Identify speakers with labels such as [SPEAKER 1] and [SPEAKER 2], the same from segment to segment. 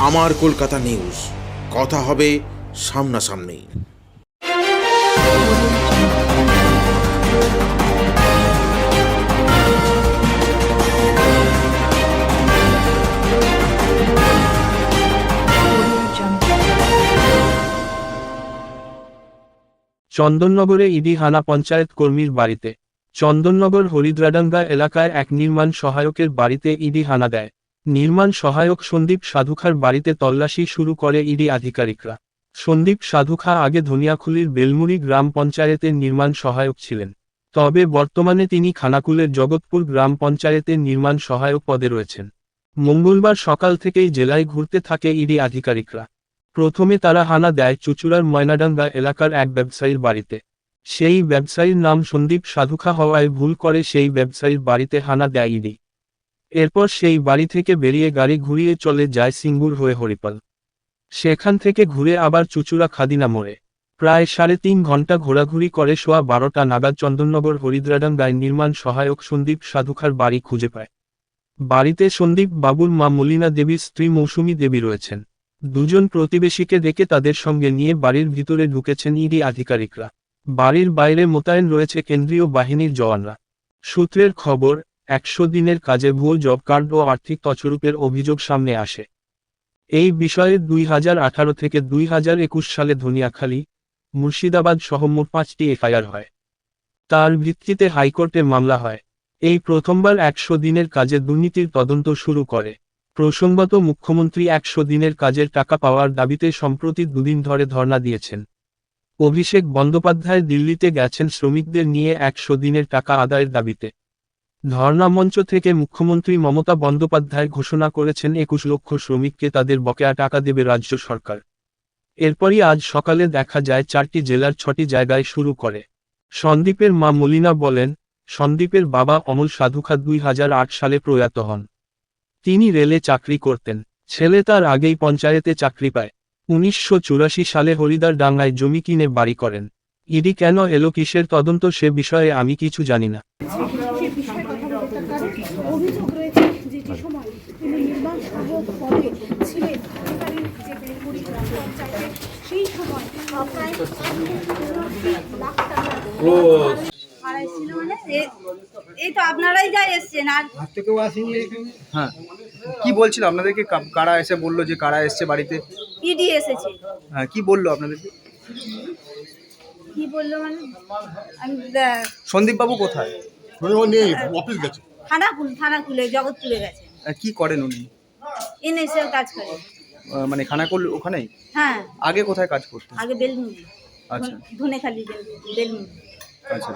[SPEAKER 1] আমার কলকাতা নিউজ, কথা হবে সামনাসামনি।
[SPEAKER 2] চন্দননগরে ইডি হানা পঞ্চায়েত কর্মীর বাড়িতে। চন্দননগর হরিদ্রাডাঙ্গা এলাকায় এক নির্মাণ সহায়কের বাড়িতে ইডি হানা দেয়। নির্মাণ সহায়ক সন্দীপ সাধুখার বাড়িতে তল্লাশি শুরু করে ইডি আধিকারিকরা। সন্দীপ সাধুখা আগে ধনিয়াখুলির বেলমুড়ি গ্রাম পঞ্চায়েতের নির্মাণ সহায়ক ছিলেন, তবে বর্তমানে তিনি খানাকুলের জগৎপুর গ্রাম পঞ্চায়েতের নির্মাণ সহায়ক পদে রয়েছেন। মঙ্গলবার সকাল থেকেই জেলায় ঘুরতে থাকে ইডি আধিকারিকরা। প্রথমে তারা হানা দেয় চুঁচুড়ার ময়নাডাঙ্গা এলাকার এক ব্যবসায়ীর বাড়িতে। সেই ব্যবসায়ীর নাম সন্দীপ সাধুখা হওয়ায় ভুল করে সেই ব্যবসায়ীর বাড়িতে হানা দেয় ইডি। এরপর সেই বাড়ি থেকে বেরিয়ে গাড়ি ঘুরিয়ে চলে যায় সিঙ্গুর হয়ে হরিপাল। সেখান থেকে ঘুরে আবার চুঁচুড়া খাদিনা মোড়ে প্রায় 3.5 ঘন্টা ঘোরাঘুরি করে সোয়া 12টা নাগাদ চন্দননগর হরিদ্রাডাঙ্গায় নির্মাণ সহায়ক সন্দীপ সাধুখার বাড়ি খুঁজে পায়। বাড়িতে সন্দীপ বাবুর মা মলিনা দেবীর স্ত্রী মৌসুমী দেবী রয়েছেন। দুজন প্রতিবেশীকে ডেকে তাদের সঙ্গে নিয়ে বাড়ির ভিতরে ঢুকেছেন ইডি আধিকারিকরা। বাড়ির বাইরে মোতায়েন রয়েছে কেন্দ্রীয় বাহিনীর জওয়ানরা। সূত্রের খবর, 100 দিনের কাজে ভুয়ো জব কার্ড ও আর্থিক তছরূপের অভিযোগ সামনে আসে। এই বিষয়ে 2018 থেকে 2021 সালে ধনিয়াখালী, মুর্শিদাবাদ সহ মোট 5টি এফআইআর হয়। তার ভিত্তিতে হাইকোর্টে মামলা হয়। এই প্রথমবার 100 দিনের কাজে দুর্নীতির তদন্ত শুরু করে। প্রসঙ্গত, মুখ্যমন্ত্রী 100 দিনের কাজের টাকা পাওয়ার দাবিতে সম্প্রতি 2 দিন ধরে ধর্ণা দিয়েছেন। অভিষেক বন্দ্যোপাধ্যায় দিল্লিতে গেছেন শ্রমিকদের নিয়ে 100 দিনের টাকা আদায়ের দাবিতে। ধর্ণা মঞ্চ থেকে মুখ্যমন্ত্রী মমতা বন্দ্যোপাধ্যায় ঘোষণা করেছেন 21 লক্ষ শ্রমিককে তাদের বকেয়া টাকা দেবে রাজ্য সরকার। এরপরই আজ সকালে দেখা যায় 4টি জেলার 6টি জায়গায় শুরু করে। সন্দীপের মা মলিনা বলেন, সন্দীপের বাবা অমল সাধুখা 2008 সালে প্রয়াত হন। তিনি রেলে চাকরি করতেন। ছেলে তার আগেই পঞ্চায়েতে চাকরি পায়। 1984 সালে হরিদ্রাডাঙ্গায় জমি কিনে বাড়ি করেন। ইডি কেন এলো, কিসের তদন্ত, সে বিষয়ে আমি কিছু জানি না।
[SPEAKER 3] অভিযোগ রয়েছে যেটি সময় তিনি নির্মাণ সহায়ক পদে ছিলেন, যে বেলমুড়ি গ্রাম পঞ্চায়েতে, সেই সময় প্রায় 1.5 লাখ টাকা হারাইছিল। মানে এই তো আপনারাই যা এসছেন, আর
[SPEAKER 4] কেউ আসেনি। হ্যাঁ, কি বলছিল আপনাদেরকে? কারা এসে বললো যে কারা এসছে বাড়িতে?
[SPEAKER 3] ইডি এসেছে।
[SPEAKER 4] হ্যাঁ, কি বললো আপনাদেরকে?
[SPEAKER 3] কি বললো মানে
[SPEAKER 4] সন্দীপ বাবু কোথায়?
[SPEAKER 5] অফিস গেছে,
[SPEAKER 3] থানা খুলে জগৎপুরে গেছে।
[SPEAKER 4] কি করেন উনি?
[SPEAKER 3] এনএসএল কাজ করে।
[SPEAKER 4] মানে খানাকুল ওখানেই?
[SPEAKER 3] হ্যাঁ।
[SPEAKER 4] আগে কোথায় কাজ করতেন?
[SPEAKER 3] আগে বেলমুড়ি।
[SPEAKER 4] আচ্ছা,
[SPEAKER 3] ধনেখালি বেলমুড়ি।
[SPEAKER 4] আচ্ছা,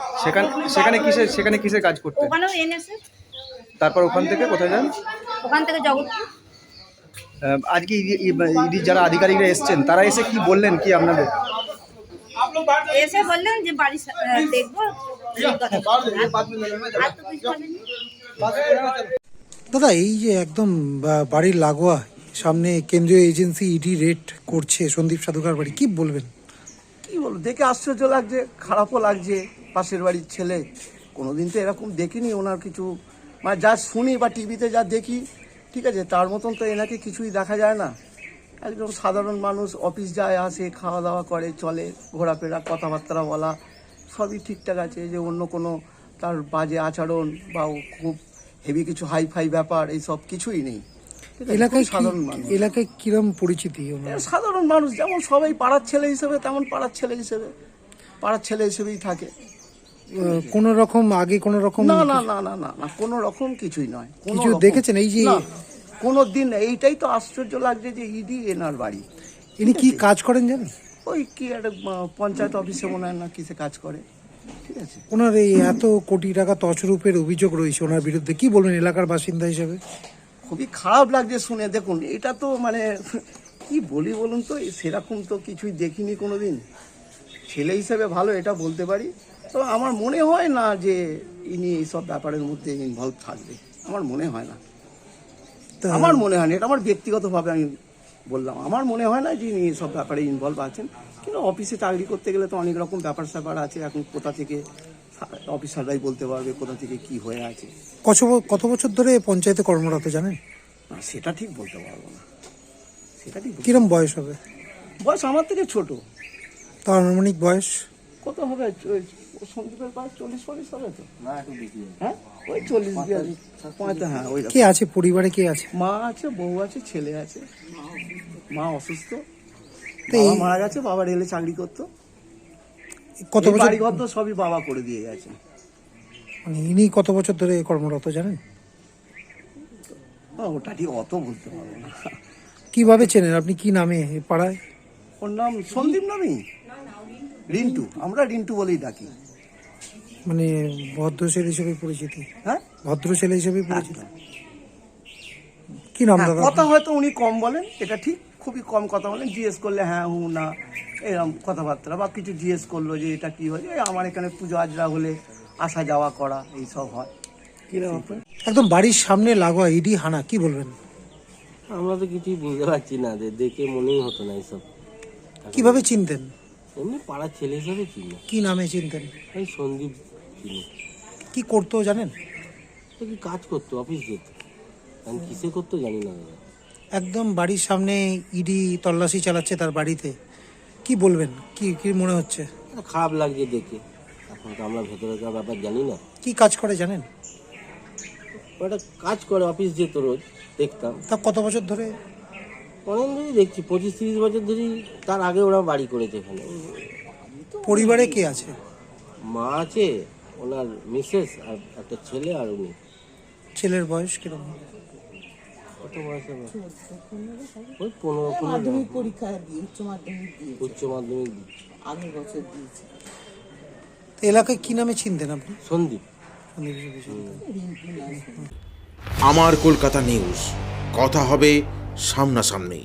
[SPEAKER 4] সেখানে কিসের কাজ করতেন?
[SPEAKER 3] ওখানেও এনএসএল।
[SPEAKER 4] তারপর ওখান থেকে কোথায় যান?
[SPEAKER 3] ওখান থেকে জগৎপুর।
[SPEAKER 4] আজকে ইডি যারা আধিকারিকরা এসছেন, তারা এসে কি বললেন কি আপনাদের?
[SPEAKER 3] এসে বললেন যে বাড়ি দেখবো।
[SPEAKER 6] দাদা, এই যে একদম বাড়ির লাগোয়া সামনে কেন্দ্রীয় এজেন্সি ইডি রেড করছে সন্দীপ সাধুকার বাড়ি, কি বলবেন?
[SPEAKER 7] কি বলবো, দেখে আশ্চর্য লাগছে, খারাপও লাগছে। পাশের বাড়ির ছেলে, কোনোদিন তো এরকম দেখিনি ওনার কিছু, মানে যা শুনি বা টিভিতে যা দেখি, ঠিক আছে, তার মতন তো এনাকে কিছুই দেখা যায় না। একদম সাধারণ মানুষ, অফিস যায় আসে, খাওয়া দাওয়া করে, চলে, ঘোরাফেরা, কথাবার্তা বলা সবই ঠিকঠাক আছে। যে অন্য কোনো তার বাজে আচরণ বা খুব হেভি কিছু হাইফাই ব্যাপার এইসব কিছুই নেই।
[SPEAKER 6] এলাকায়
[SPEAKER 7] সাধারণ মানুষ।
[SPEAKER 6] এলাকায় কিরম পরিচিতি?
[SPEAKER 7] সাধারণ মানুষ, যেমন সবাই পাড়ার ছেলে হিসেবে, তেমন পাড়ার ছেলে হিসেবেই থাকে।
[SPEAKER 6] কোন রকম আগে কোন রকম
[SPEAKER 7] না না না না না না, কোনো রকম কিছুই নয়।
[SPEAKER 6] কিছু দেখেছেন? এই যে
[SPEAKER 7] কোনো দিন, এইটাই তো আশ্চর্য লাগছে যে ইডি এনার বাড়ি।
[SPEAKER 6] ইনি কি কাজ করেন জানেন?
[SPEAKER 7] ওই কি একটা পঞ্চায়েত অফিসে মনে হয় না কিসে কাজ করে, ঠিক আছে।
[SPEAKER 6] ওনার এই এত কোটি টাকা তছরূপের অভিযোগ রয়েছে ওনার বিরুদ্ধে, কি বলবেন এলাকার বাসিন্দা হিসেবে?
[SPEAKER 7] খুবই খারাপ লাগছে শুনে। দেখুন, এটা তো মানে কি বলি বলুন তো, সেরকম তো কিছুই দেখিনি কোনোদিন। ছেলে হিসেবে ভালো, এটা বলতে পারি। তো আমার মনে হয় না যে ইনি এইসব ব্যাপারের মধ্যে ইনভলভ থাকবে, আমার মনে হয় না। আমার মনে হয় না, এটা আমার ব্যক্তিগতভাবে আমি বললাম, আমার মনে হয় না যে ইনি সব ব্যাপারে ইনভলভ আছেন। কিন্তু অফিসে চাকরি করতে গেলে তো অনেক রকম ব্যাপার স্যাপার আছে। এখন কোথা থেকে অফিসাররাই বলতে পারবে কোথা থেকে কি হয়ে আছে।
[SPEAKER 6] কত বছর ধরে পঞ্চায়েতে কর্মরত জানেন?
[SPEAKER 7] সেটা ঠিক বলতে পারবো না। সেটা ঠিক বলছি।
[SPEAKER 6] কিরম বয়স হবে?
[SPEAKER 7] বয়স আমার থেকে ছোট।
[SPEAKER 6] তার আনুমানিক বয়স?
[SPEAKER 7] কত হবে? সন্দীপের বয়স 40-40 হবে তো? না, একটু বেশি। হ্যাঁ, ওই 40-42, 45, হ্যাঁ ওই।
[SPEAKER 6] কে আছে পরিবারে, কে আছে?
[SPEAKER 7] মা আছে, বউ আছে, ছেলে আছে। মা অসুস্থ,
[SPEAKER 6] তো
[SPEAKER 7] বাবা
[SPEAKER 6] এই-
[SPEAKER 7] মারা গেছে, বাবা রেলে চাকরি করতো।
[SPEAKER 6] কত
[SPEAKER 7] এই
[SPEAKER 6] বছর?
[SPEAKER 7] বাড়িঘর তো সবই বাবা করে দিয়ে গেছে।
[SPEAKER 6] মানে ইনি কত বছর ধরে কর্মরত জানেন?
[SPEAKER 7] ওটা ঠিক অত বলতে পারবো না।
[SPEAKER 6] কিভাবে চেনেন আপনি? কি নামে এই পাড়ায়?
[SPEAKER 7] ওর নাম সন্দীপ নামই, রিন্টু, আমরা রিন্টু বলেই ডাকি।
[SPEAKER 6] মানে ভদ্র ছেলে হিসেবে পরিচিতি?
[SPEAKER 7] হ্যাঁ,
[SPEAKER 6] ভদ্র ছেলে হিসেবে পরিচিতি। কি নাম দাদা?
[SPEAKER 7] কথা হয়তো উনি কম বলেন, এটা ঠিক, খুবই কম কথা বলেন। জিজ্ঞেস করলে হ্যাঁ হু না এরকম কথাবার্তা, বা কিছু জিজ্ঞেস করলো যে এটা কি হয়, আমার এখানে পুজো আজরা হলে আসা যাওয়া করা এইসব হয়। কিরকম আপনার?
[SPEAKER 6] একদম বাড়ির সামনে লাগোয়া ইডি হানা, কি বলবেন?
[SPEAKER 8] আমরা তো কিছুই বুঝতে পারছি না, দেখে মনেই হতো না এইসব।
[SPEAKER 6] কিভাবে চিনতেন?
[SPEAKER 8] এমনি পাড়ার ছেলে হিসাবে চিনি,
[SPEAKER 6] কি নামে চিনতেন?
[SPEAKER 8] এই সন্দীপ চিনি।
[SPEAKER 6] কি করতো জানেন?
[SPEAKER 8] তো কি কাজ করতো, অফিস যেত, আমি কিসে করতো জানি না দাদা।
[SPEAKER 6] একদম বাড়ির সামনে ইডি তল্লাশি চালাচ্ছে তার বাড়িতে, কি বলবেন? কি কি মনে হচ্ছে?
[SPEAKER 8] এটা খারাপ লাগছে দেখে। এখন তো আমরা ভেতরকার ব্যাপার জানি না।
[SPEAKER 6] কি কাজ করে জানেন?
[SPEAKER 8] ওটা কাজ করে, অফিস যেত রোজ, দেখতাম।
[SPEAKER 6] তা কত বছর ধরে?
[SPEAKER 8] অনেক ধরেই দেখছি, 25-30 বছর ধরেই। তার আগে ওরা বাড়ি করেছে এখানে।
[SPEAKER 6] পরিবারে কে আছে?
[SPEAKER 8] মা আছে, ওনার মিসেস, আর একটা ছেলে, আর উনি।
[SPEAKER 6] ছেলের বয়স কিরকম?
[SPEAKER 8] কত বয়স হবে? ওই 15
[SPEAKER 9] মাধ্যমিক পরীক্ষা দিয়ে উচ্চ মাধ্যমিক দিয়ে
[SPEAKER 8] উচ্চ মাধ্যমিক।
[SPEAKER 9] আগের বছর দিয়েছে।
[SPEAKER 6] তো এলাকায় কি নামে চিনতেন আপনি?
[SPEAKER 8] সন্দীপ।
[SPEAKER 6] সন্দীপ হিসেবে চিনতেন।
[SPEAKER 9] রিঙ্কু নাম।
[SPEAKER 1] আমার কলকাতা নিউজ, কথা হবে সামনাসামনি।